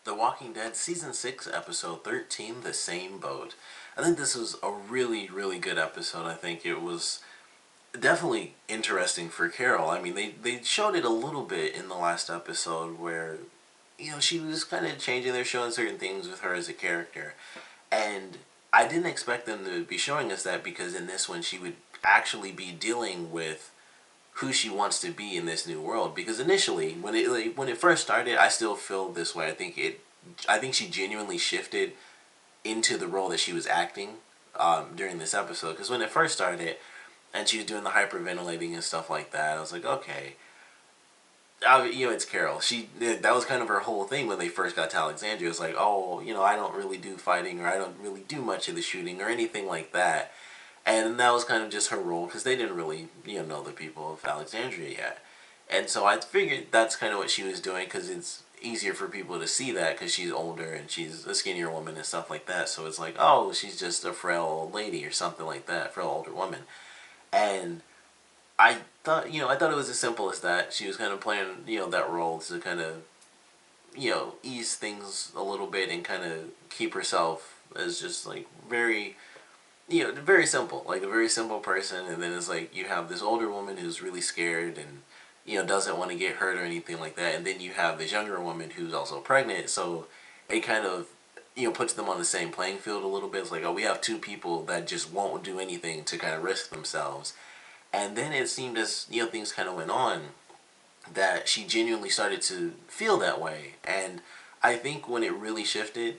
The Walking Dead Season 6, Episode 13, The Same Boat. I think this was a really, really good episode. I think it was definitely interesting for Carol. I mean, they showed it a little bit in the last episode where, she was kind of changing, they're showing certain things with her as a character. And I didn't expect them to be showing us that because in this one she would actually be dealing with who she wants to be in this new world. Because initially, when it first started, I still feel this way. I think she genuinely shifted into the role that she was acting during this episode. Because when it first started, and she was doing the hyperventilating and stuff like that, I was like, okay, it's Carol. That was kind of her whole thing when they first got to Alexandria. It was like, oh, I don't really do fighting, or I don't really do much of the shooting, or anything like that. And that was kind of just her role because they didn't really, know the people of Alexandria yet. And so I figured that's kind of what she was doing because it's easier for people to see that because she's older and she's a skinnier woman and stuff like that. So it's like, oh, she's just a frail old lady or something like that, frail older woman. And I thought it was as simple as that. She was kind of playing, that role to kind of, ease things a little bit and kind of keep herself as just like very very simple, like a very simple person. And then it's like you have this older woman who's really scared and, doesn't want to get hurt or anything like that. And then you have this younger woman who's also pregnant. So it kind of, puts them on the same playing field a little bit. It's like, oh, we have two people that just won't do anything to kind of risk themselves. And then it seemed as, things kind of went on that she genuinely started to feel that way. And I think when it really shifted,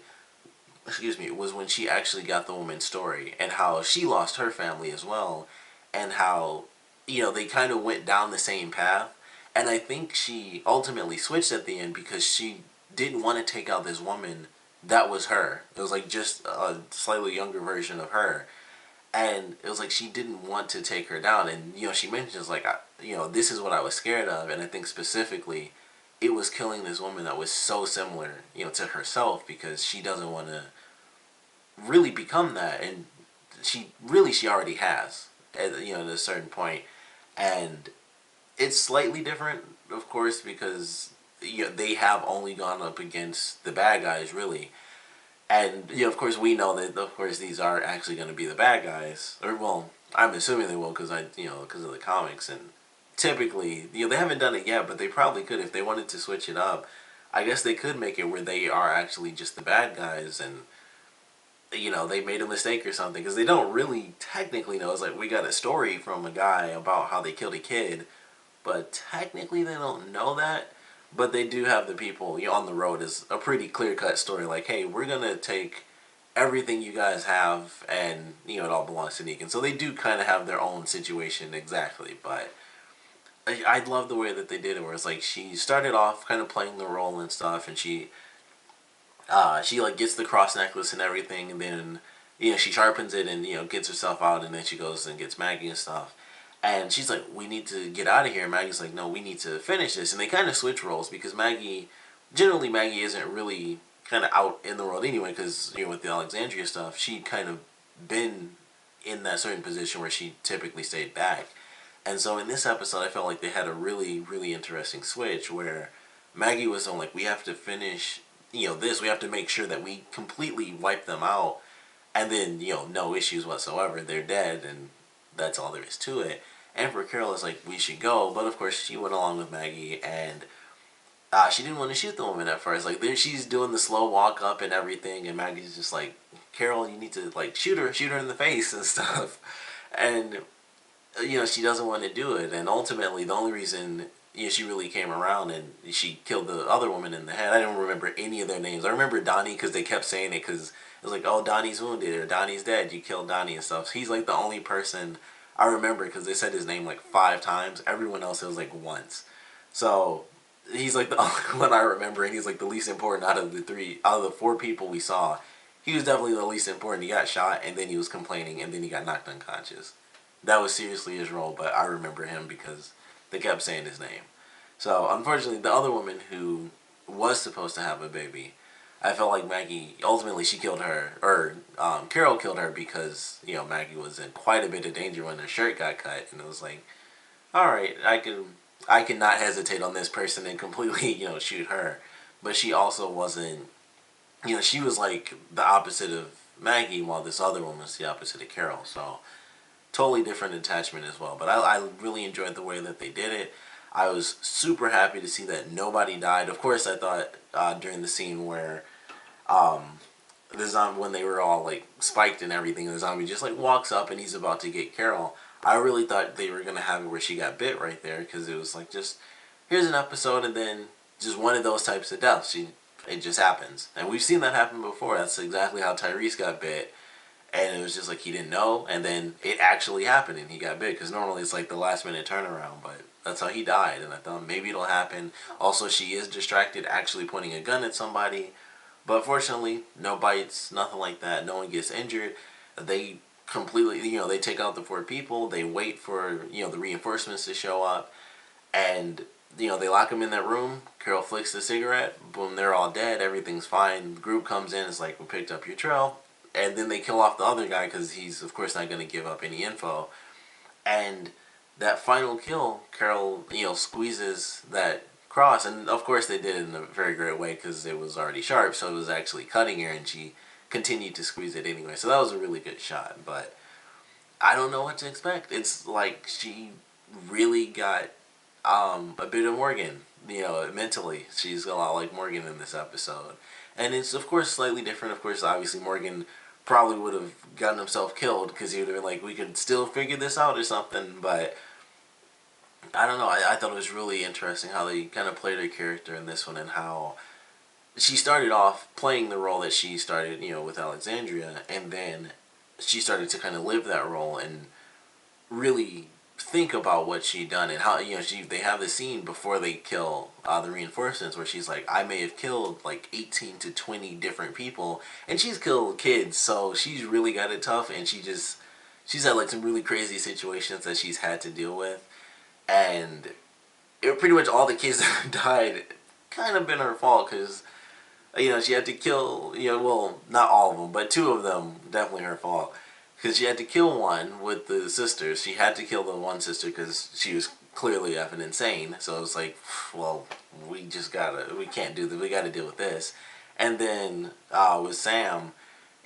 was when she actually got the woman's story and how she lost her family as well, and how, they kind of went down the same path. And I think she ultimately switched at the end because she didn't want to take out this woman that was her. It was like just a slightly younger version of her. And it was like she didn't want to take her down. And, she mentions like, this is what I was scared of. And I think specifically it was killing this woman that was so similar, to herself, because she doesn't want to really become that. And she already has, at a certain point. And it's slightly different, of course, because they have only gone up against the bad guys, really. And, of course, we know that, of course, these are actually going to be the bad guys. Or, well, I'm assuming they will because because of the comics. And typically, they haven't done it yet, but they probably could if they wanted to switch it up. I guess they could make it where they are actually just the bad guys and, they made a mistake or something. Because they don't really technically know. It's like, we got a story from a guy about how they killed a kid. But technically, they don't know that. But they do have the people on the road is a pretty clear-cut story. Like, hey, we're going to take everything you guys have and, it all belongs to Negan. So they do kind of have their own situation exactly. But I love the way that they did it, where it's like she started off kind of playing the role and stuff. And she like gets the cross necklace and everything. And then, she sharpens it and, gets herself out. And then she goes and gets Maggie and stuff. And she's like, we need to get out of here. And Maggie's like, no, we need to finish this. And they kind of switch roles because generally Maggie isn't really kind of out in the world anyway because, with the Alexandria stuff, she'd kind of been in that certain position where she typically stayed back. And so in this episode, I felt like they had a really, really interesting switch where Maggie was on like, we have to finish, this. We have to make sure that we completely wipe them out. And then, no issues whatsoever. They're dead and that's all there is to it. And for Carol, it's like, we should go. But of course, she went along with Maggie, and she didn't want to shoot the woman at first. Like, she's doing the slow walk up and everything, and Maggie's just like, Carol, you need to, like, shoot her in the face and stuff. And, she doesn't want to do it. And ultimately, the only reason, she really came around and she killed the other woman in the head. I don't remember any of their names. I remember Donnie because they kept saying it because it was like, oh, Donnie's wounded or Donnie's dead. You killed Donnie and stuff. He's like the only person I remember because they said his name like 5 times. Everyone else it was like once. So he's like the only one I remember, and he's like the least important out of the 4 people we saw. He was definitely the least important. He got shot and then he was complaining and then he got knocked unconscious. That was seriously his role, but I remember him because they kept saying his name. So unfortunately, the other woman who was supposed to have a baby, I felt like Maggie, ultimately she killed her, or Carol killed her because, Maggie was in quite a bit of danger when her shirt got cut. And it was like, alright, I can not hesitate on this person and completely, shoot her. But she also wasn't she was like the opposite of Maggie, while this other one was the opposite of Carol. So totally different attachment as well. But I really enjoyed the way that they did it. I was super happy to see that nobody died. Of course, I thought during the scene where the zombie, when they were all like spiked and everything, the zombie just like walks up and he's about to get Carol. I really thought they were gonna have it where she got bit right there, because it was like, just here's an episode and then just one of those types of deaths. It just happens, and we've seen that happen before. That's exactly how Tyrese got bit, and it was just like he didn't know, and then it actually happened and he got bit, because normally it's like the last minute turnaround, but that's how he died. And I thought maybe it'll happen. Also, she is distracted, actually pointing a gun at somebody. But fortunately, no bites, nothing like that. No one gets injured. They completely, they take out the 4 people. They wait for, the reinforcements to show up. And, they lock them in that room. Carol flicks the cigarette. Boom, they're all dead. Everything's fine. The group comes in. It's like, we picked up your trail. And then they kill off the other guy because he's, of course, not going to give up any info. And that final kill, Carol, squeezes that cross, and of course they did it in a very great way because it was already sharp, so it was actually cutting her, and she continued to squeeze it anyway. So that was a really good shot, but I don't know what to expect. It's like she really got a bit of Morgan, mentally. She's a lot like Morgan in this episode, and it's of course slightly different. Of course, obviously Morgan probably would have gotten himself killed because he would have been like, we could still figure this out or something, but I don't know. I thought it was really interesting how they kind of played her character in this one, and how she started off playing the role that she started, with Alexandria, and then she started to kind of live that role and really think about what she'd done, and how, they have the scene before they kill the reinforcements where she's like, I may have killed like 18 to 20 different people, and she's killed kids, so she's really got it tough, and she's had like some really crazy situations that she's had to deal with. And pretty much all the kids that died kind of been her fault, because she had to kill, well, not all of them, but 2 of them definitely her fault, because she had to kill one with the sisters. She had to kill the one sister because she was clearly effing insane. So it was like, well, we can't do this, we gotta deal with this. And then with Sam,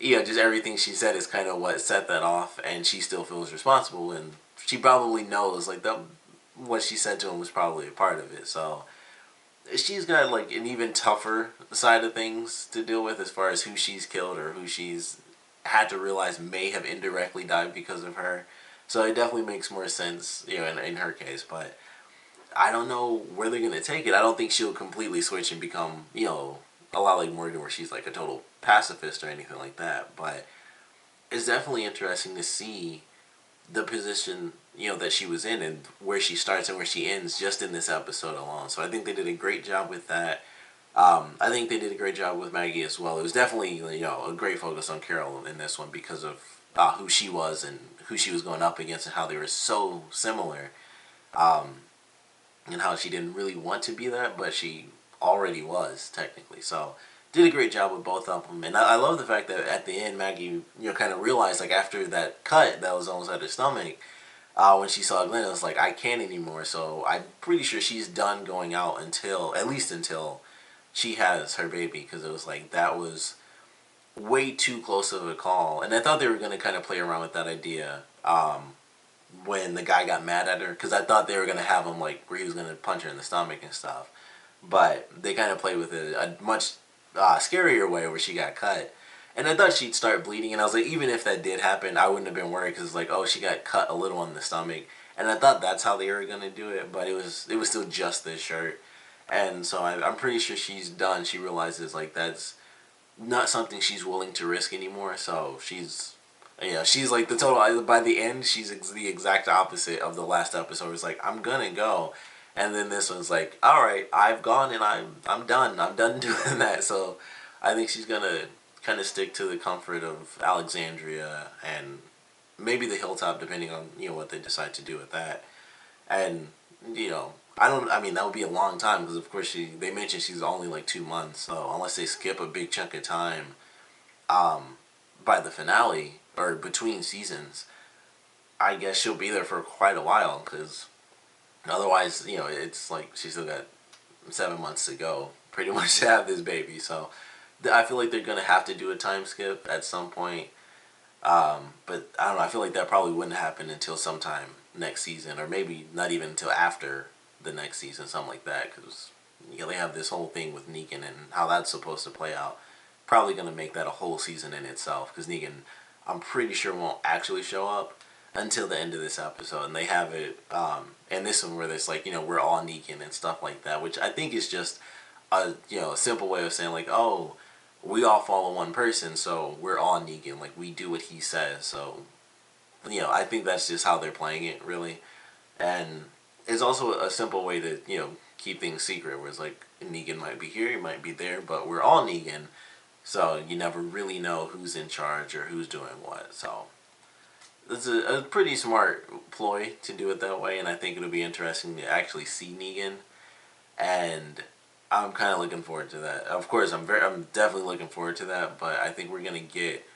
just everything she said is kind of what set that off, and she still feels responsible, and she probably knows like that what she said to him was probably a part of it. So she's got like an even tougher side of things to deal with, as far as who she's killed or who she's had to realize may have indirectly died because of her. So it definitely makes more sense, in her case. But I don't know where they're gonna take it. I don't think she'll completely switch and become, a lot like Morgan, where she's like a total pacifist or anything like that. But it's definitely interesting to see the position, that she was in, and where she starts and where she ends just in this episode alone. So I think they did a great job with that. I think they did a great job with Maggie as well. It was definitely, a great focus on Carol in this one, because of who she was and who she was going up against, and how they were so similar, and how she didn't really want to be that, but she already was technically. So did a great job with both of them, and I love the fact that at the end Maggie, kind of realized, like, after that cut that was almost at her stomach, when she saw Glenn, it was like, I can't anymore. So I'm pretty sure she's done going out until, at least until she has her baby, because it was like, that was way too close of a call. And I thought they were going to kind of play around with that idea when the guy got mad at her, because I thought they were going to have him like where he was going to punch her in the stomach and stuff, but they kind of played with it a much scarier way, where she got cut. And I thought she'd start bleeding, and I was like, even if that did happen, I wouldn't have been worried, because like, oh, she got cut a little in the stomach, and I thought that's how they were gonna do it, but it was still just this shirt. And so I'm pretty sure she's done. She realizes like that's not something she's willing to risk anymore. So she's like the total. By the end, she's the exact opposite of the last episode. It's like, I'm gonna go, and then this one's like, all right, I've gone and I'm done. I'm done doing that. So I think she's gonna kind of stick to the comfort of Alexandria and maybe the hilltop, depending on what they decide to do with that. And I don't. I mean, that would be a long time, because of course they mentioned she's only like 2 months. So unless they skip a big chunk of time, by the finale or between seasons, I guess she'll be there for quite a while. Because otherwise, it's like she's still got 7 months to go, pretty much, to have this baby. So I feel like they're gonna have to do a time skip at some point. But I don't know. I feel like that probably wouldn't happen until sometime next season, or maybe not even until after the next season, something like that. Because they have this whole thing with Negan and how that's supposed to play out. Probably gonna make that a whole season in itself. Because Negan, I'm pretty sure won't actually show up until the end of this episode, and they have it and this one where there's like we're all Negan and stuff like that, which I think is just a a simple way of saying like, oh, we all follow one person, so we're all Negan. Like, we do what he says. So, I think that's just how they're playing it, really. And it's also a simple way to, keep things secret, where it's like, Negan might be here, he might be there, but we're all Negan. So, you never really know who's in charge or who's doing what. So, it's a pretty smart ploy to do it that way, and I think it'll be interesting to actually see Negan. And I'm kind of looking forward to that. Of course, I'm definitely looking forward to that. But I think we're gonna get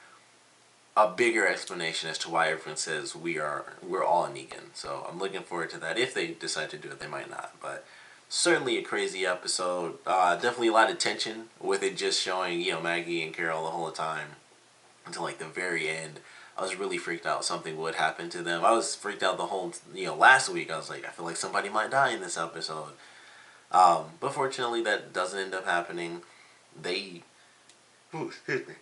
a bigger explanation as to why everyone says we're all Negan. So I'm looking forward to that. If they decide to do it, they might not. But certainly a crazy episode. Definitely a lot of tension with it just showing Maggie and Carol the whole time until like the very end. I was really freaked out something would happen to them. I was freaked out the whole last week. I was like, I feel like somebody might die in this episode. But fortunately, that doesn't end up happening. They, oh, excuse me.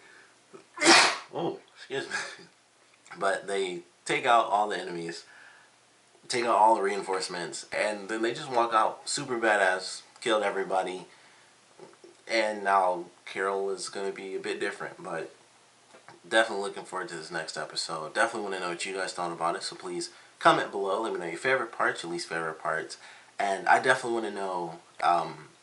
Oh, excuse me. But they take out all the enemies, take out all the reinforcements, and then they just walk out super badass, killed everybody. And now Carol is going to be a bit different, but definitely looking forward to this next episode. Definitely want to know what you guys thought about it, so please comment below. Let me know your favorite parts, your least favorite parts. And I definitely want to know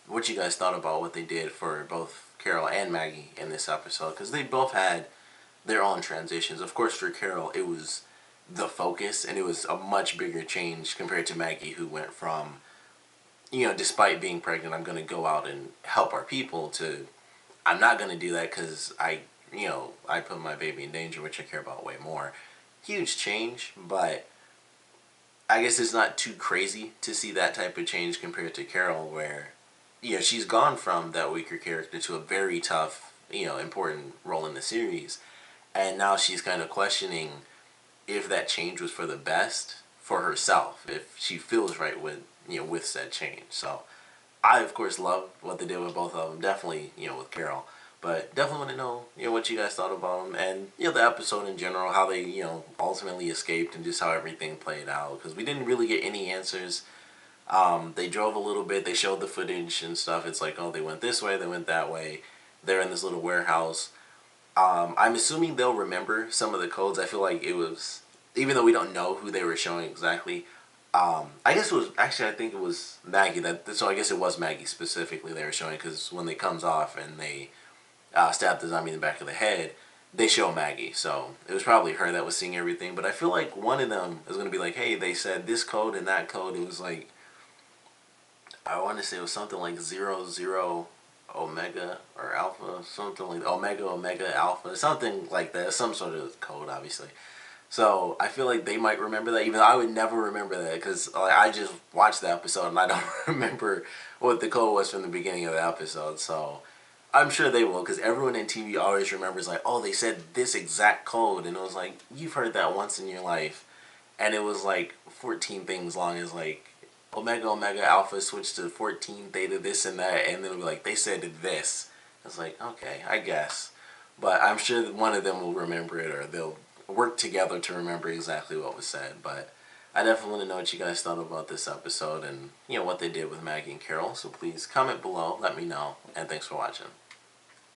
what you guys thought about what they did for both Carol and Maggie in this episode. Because they both had their own transitions. Of course, for Carol, it was the focus. And it was a much bigger change compared to Maggie, who went from, despite being pregnant, I'm going to go out and help our people, to I'm not going to do that because I put my baby in danger, which I care about way more. Huge change, but I guess it's not too crazy to see that type of change compared to Carol, where, she's gone from that weaker character to a very tough, important role in the series. And now she's kind of questioning if that change was for the best for herself, if she feels right with, with said change. So I, of course, love what they did with both of them. Definitely, with Carol. But definitely want to know, what you guys thought about them, and the episode in general, how they ultimately escaped, and just how everything played out. Because we didn't really get any answers. They drove a little bit. They showed the footage and stuff. It's like, oh, they went this way, they went that way. They're in this little warehouse. I'm assuming they'll remember some of the codes. I feel like it was, even though we don't know who they were showing exactly. I guess it was actually, I think it was Maggie. So I guess it was Maggie specifically they were showing, because when they comes off and they stab the zombie in the back of the head, they show Maggie. So it was probably her that was seeing everything. But I feel like one of them is going to be like, hey, they said this code and that code. It was like, I want to say it was something like 00 Omega or Alpha, something like Omega Alpha, something like that. Some sort of code, obviously. So I feel like they might remember that, even though I would never remember that, because I just watched the episode and I don't remember what the code was from the beginning of the episode. So I'm sure they will, because everyone in TV always remembers, like, oh, they said this exact code, and it was like, you've heard that once in your life, and it was like 14 things long. It's like Omega Alpha switched to 14 Theta, this and that, and then it'll be like, they said this. It's like, okay, I guess. But I'm sure that one of them will remember it, or they'll work together to remember exactly what was said. But I definitely want to know what you guys thought about this episode, and what they did with Maggie and Carol. So please comment below, let me know, and thanks for watching.